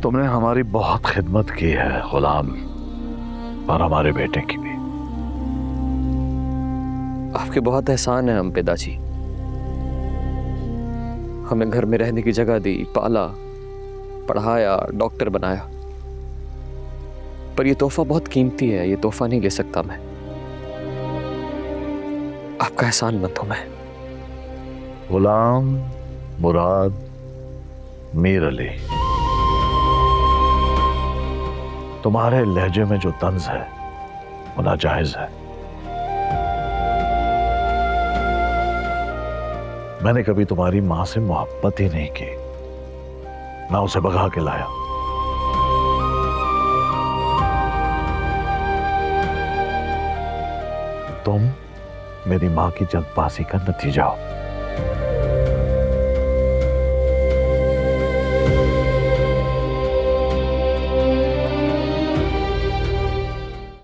तुमने हमारी बहुत खिदमत की है गुलाम, और हमारे बेटे की भी। आपके बहुत एहसान है हम पे दाजी। हमें घर में रहने की जगह दी, पाला, पढ़ाया, डॉक्टर बनाया। पर ये तोहफा बहुत कीमती है, ये तोहफा नहीं ले सकता मैं। आपका एहसान मत हूं मैं। गुलाम मुराद मीर अली, तुम्हारे लहजे में जो तंज है वो नाजायज है। मैंने कभी तुम्हारी मां से मोहब्बत ही नहीं की, ना उसे भगा के लाया। तुम मेरी मां की जल्दबाजी का नतीजा हो।